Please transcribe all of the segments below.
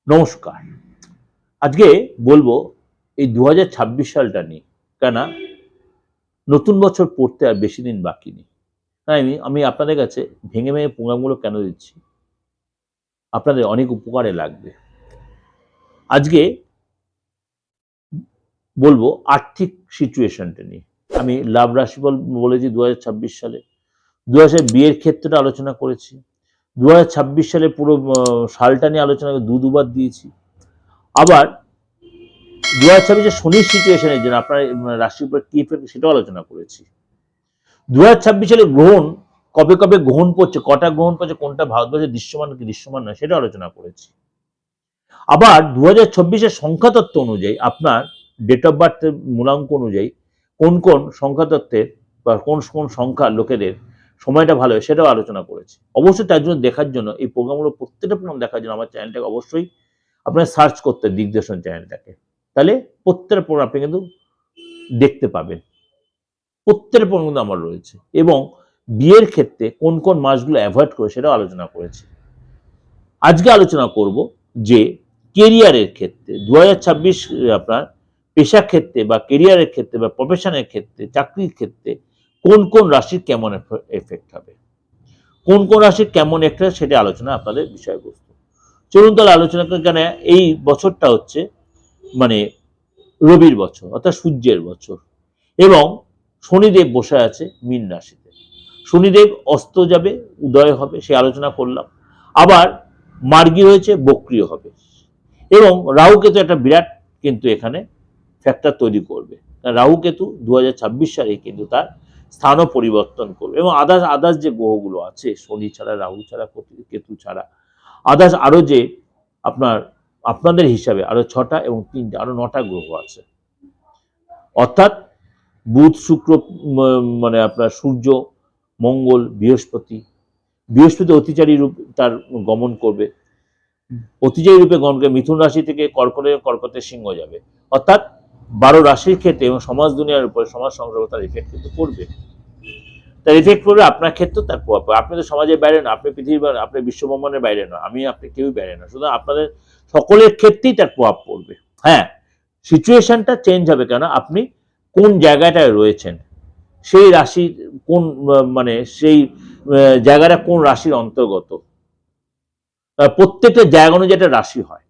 নমস্কার। আজকে বলবো এই ২০২৬ সালটা নিয়ে। কেন নতুন বছর পড়তে আর বেশি দিন বাকি নেই। তাই আমি আপনাদের কাছে ভেঙে ভেঙে প্রোগ্রামগুলো কেন দিচ্ছি? আপনাদের অনেক উপকারে লাগবে। আজকে বলবো আর্থিক সিচুয়েশনটা নিয়ে। আমি লাভ রাশিফল বলেছি ২০২৬ সালে। ২০০০ সালে বিয়ের ক্ষেত্রটা আলোচনা করেছি। ২০২৬ সালে পুরো সালটা নিয়ে আলোচনা করে দুবার দিয়েছি। আবার ২০২৬ শনির সিচুয়েশনের জন্য আপনার রাশির উপর কি ইফেক্ট সেটাও আলোচনা করেছি। ২০২৬ সালে গ্রহণ কবে কবে গ্রহণ পড়ছে, কটা গ্রহণ পড়ছে, কোনটা ভারতবর্ষে দৃশ্যমান কি দৃশ্যমান নয় সেটা আলোচনা করেছি। আবার ২০২৬ সংখ্যাতত্ত্ব অনুযায়ী আপনার ডেট অফ বার্থের মূলাঙ্ক অনুযায়ী কোন কোন সংখ্যাতত্ত্বের বা কোন কোন সংখ্যা লোকেদের সময়টা ভালো হয় সেটাও আলোচনা করেছি। অবশ্যই তার জন্য দেখার জন্য এই প্রোগ্রামগুলো প্রত্যেকটা প্রোগ্রাম দেখার জন্য আমার চ্যানেলটাকে অবশ্যই আপনার সার্চ করতে দিগদর্শন চ্যানেলটাকে, তাহলে প্রত্যেকটা প্রোগ্রাম আপনি কিন্তু দেখতে পাবেন। প্রত্যেকটা প্রোগ্রাম কিন্তু আমার রয়েছে এবং বিয়ের ক্ষেত্রে কোন কোন মাসগুলো অ্যাভয়েড করে সেটাও আলোচনা করেছি। আজকে আলোচনা করব যে কেরিয়ারের ক্ষেত্রে ২০২৬ আপনার পেশা ক্ষেত্রে বা কেরিয়ারের ক্ষেত্রে বা প্রফেশনের ক্ষেত্রে চাকরির ক্ষেত্রে কোন কোন রাশির কেমন এফেক্ট হবে, কোন কোন রাশির কেমন একটা সেটা আলোচনা আপনাদের বিষয়বস্তু। চলুন তাহলে আলোচনা করি। কেন এই বছরটা হচ্ছে মানে রবির বছর অর্থাৎ সূর্যের বছর এবং শনিদেব বসে আছে মীন রাশিতে। শনিদেব অস্ত যাবে, উদয় হবে, সে আলোচনা করলাম। আবার মার্গী হয়েছে, বক্রিয় হবে এবং রাহু কেতু একটা বিরাট কিন্তু এখানে ফ্যাক্টর তৈরি করবে। রাহু কেতু ২০২৬ সালে কিন্তু তার স্থানও পরিবর্তন করবে এবং আদার্স যে গ্রহগুলো আছে, শনি ছাড়া, রাহু ছাড়া, কেতু ছাড়া আদার্স আরো যে আপনাদের হিসাবে আরো ৬টা এবং ৩টা আরো ৯টা গ্রহ আছে। অর্থাৎ বুধ, শুক্র, মানে আপনার সূর্য, মঙ্গল, বৃহস্পতি অতিচারী রূপ তার গমন করবে। অতিচারী রূপে গমন করে মিথুন রাশি থেকে কর্কটে সিংহ যাবে। অর্থাৎ ১২ রাশির ক্ষেত্রে এবং সমাজ দুনিয়ার উপরে সমাজ সংক্রান্ত তার ইফেক্ট কিন্তু পড়বে। তার ইফেক্ট পড়বে আপনার ক্ষেত্রেও তার প্রভাব পড়বে। আপনি তো সমাজের বাইরে না, আপনি পৃথিবীর, আপনি বিশ্বব্রহ্মাণ্ডের বাইরে না, আমি আপনি কেউই বাইরে না, সুতরাং আপনাদের সকলের ক্ষেত্রেই তার প্রভাব পড়বে। হ্যাঁ, সিচুয়েশনটা চেঞ্জ হবে কেন আপনি কোন জায়গাটায় রয়েছেন, সেই রাশির কোন মানে সেই জায়গাটা কোন রাশির অন্তর্গত, প্রত্যেকটা জায়গা অনুযায়ী একটা রাশি হয়।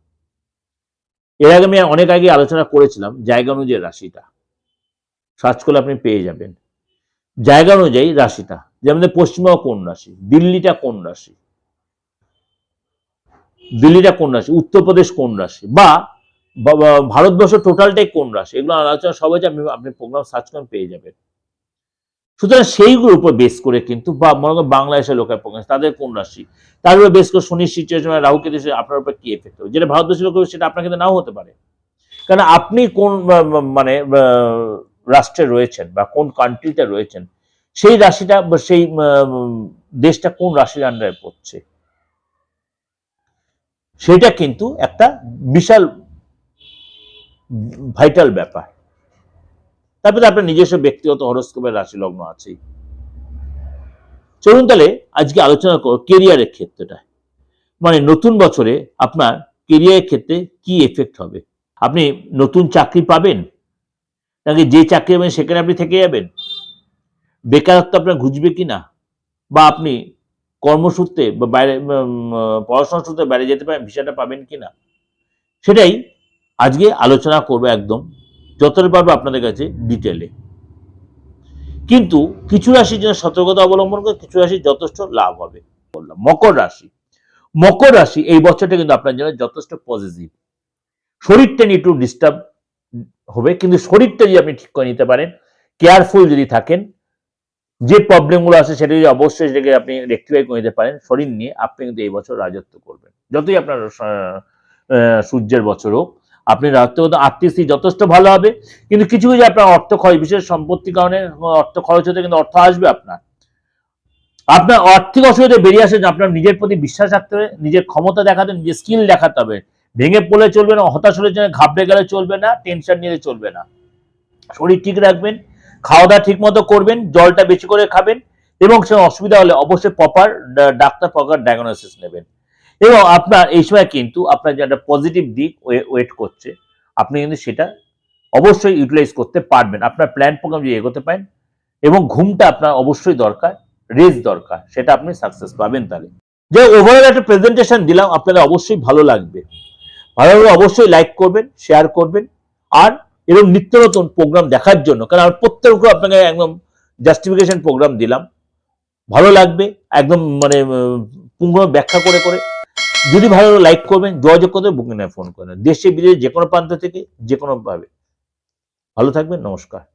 এর আগে আমি অনেক আগে আলোচনা করেছিলাম জায়গা অনুযায়ী রাশিটা, সার্চ করলে আপনি পেয়ে যাবেন জায়গা অনুযায়ী রাশিটা। যেমন পশ্চিমবঙ্গ কোন রাশি, দিল্লিটা কোন রাশি, উত্তরপ্রদেশ কোন রাশি, বা ভারতবর্ষ টোটালটাই কোন রাশি, এগুলো আলোচনা সবাই আপনি প্রোগ্রাম সার্চ করেন পেয়ে যাবেন। সুতরাং সেইগুলোর উপর বেস করে কিন্তু, বা মনে করেন বাংলাদেশের লোকের প্রোগ্রাম তাদের কোন রাশি, তার উপর বেস করে শনির সিচুয়েশন, রাহু কেতু আপনার উপর কি এফেক্ট হবে, যেটা ভারতবর্ষের লোক সেটা আপনার কিন্তু নাও হতে পারে। কারণ আপনি কোন মানে রাষ্ট্রে রয়েছেন বা কোন কান্ট্রিতে রয়েছেন, সেই রাশিটা বা সেই দেশটা কোন রাশির আন্ডারে পড়ছে, সেটা কিন্তু একটা বিশাল ভাইটাল ব্যাপার। তারপরে আপনার নিজস্ব ব্যক্তিগত হরস্কোপের রাশি লগ্ন আছেই। চলুন তাহলে আজকে আলোচনা করব কেরিয়ারের ক্ষেত্রটা, মানে নতুন বছরে আপনার কেরিয়ারের ক্ষেত্রে কি এফেক্ট হবে। আপনি নতুন চাকরি পাবেন, নাকি যে চাকরি পাবেন সেখানে আপনি থেকে যাবেন, বেকারত্ব আপনার ঘুচবে কিনা, বা আপনি কর্মসূত্রে বা বাইরে পড়াশোনার সূত্রে বাইরে যেতে পারেন, ভিসাটা পাবেন কিনা, সেটাই আজকে আলোচনা করবো একদম যতটা পারবো আপনাদের কাছে ডিটেলে। কিন্তু কিছু রাশির জন্য সতর্কতা অবলম্বন করে কিছু রাশির যথেষ্ট লাভ হবে। বললাম মকর রাশি এই বছরটা কিন্তু আপনার জন্য যথেষ্ট পজিটিভ। শরীরটা নিয়ে একটু ডিস্টার্ব হবে, কিন্তু শরীরটা যদি আপনি ঠিক করে নিতে পারেন, কেয়ারফুল যদি থাকেন, যে প্রবলেমগুলো আছে সেটা যদি অবশ্যই সেটাকে আপনি রেকটিফাই করে নিতে পারেন শরীর নিয়ে, আপনি কিন্তু এই বছর রাজত্ব করবেন। যতই আপনার সূর্যের বছর হোক, আপনি রাজত্ব করতে, আর্থিক স্থিতি যথেষ্ট ভালো হবে। কিন্তু কিছু কিছু আপনার অর্থ খরচ, বিশেষ সম্পত্তির কারণে অর্থ খরচ হতে কিন্তু অর্থ আসবে আপনার আর্থিক অসুবিধা বেরিয়ে আসে। আপনার নিজের প্রতি বিশ্বাস রাখতে হবে, নিজের ক্ষমতা দেখাতে, নিজের স্কিল দেখাতে হবে। ভেঙে পড়লে চলবে না, হতাশ হলে চলবে, ঘাবড়ে গেলে চলবে না, টেনশন নিলে চলবে না। শরীর ঠিক রাখবেন, খাওয়া দাওয়া ঠিক মতো করবেন, জলটা বেশি করে খাবেন এবং সে অসুবিধা হলে অবশ্যই প্রপার ডাক্তার ডায়াগনোসিস নেবেন। এবং আপনার এই সময় কিন্তু আপনার যে একটা পজিটিভ দিক ওয়েট করছে, আপনি কিন্তু সেটা অবশ্যই ইউটিলাইজ করতে পারবেন। আপনার প্ল্যান প্রোগ্রাম যদি এগোতে পারেন, এবং ঘুমটা আপনার অবশ্যই দরকার, রেস্ট দরকার, সেটা আপনি সাকসেস পাবেন। তাহলে যে ওভারঅল একটা প্রেজেন্টেশন দিলাম, আপনাদের অবশ্যই ভালো লাগবে। ভালো লাগলে অবশ্যই লাইক করবেন, শেয়ার করবেন, আর এরকম নিত্য নতুন প্রোগ্রাম দেখার জন্য, কারণ আমি প্রত্যেক আপনাকে একদম জাস্টিফিকেশন প্রোগ্রাম দিলাম, ভালো লাগবে একদম মানে পুঙ্গ ব্যাখ্যা করে করে। যদি ভালো লাইক করবেন, যোগাযোগ করতে বুকিং ফোন করেন, দেশে বিদেশে যে কোনো প্রান্ত থেকে যে কোনো ভাবে। ভালো থাকবেন, নমস্কার।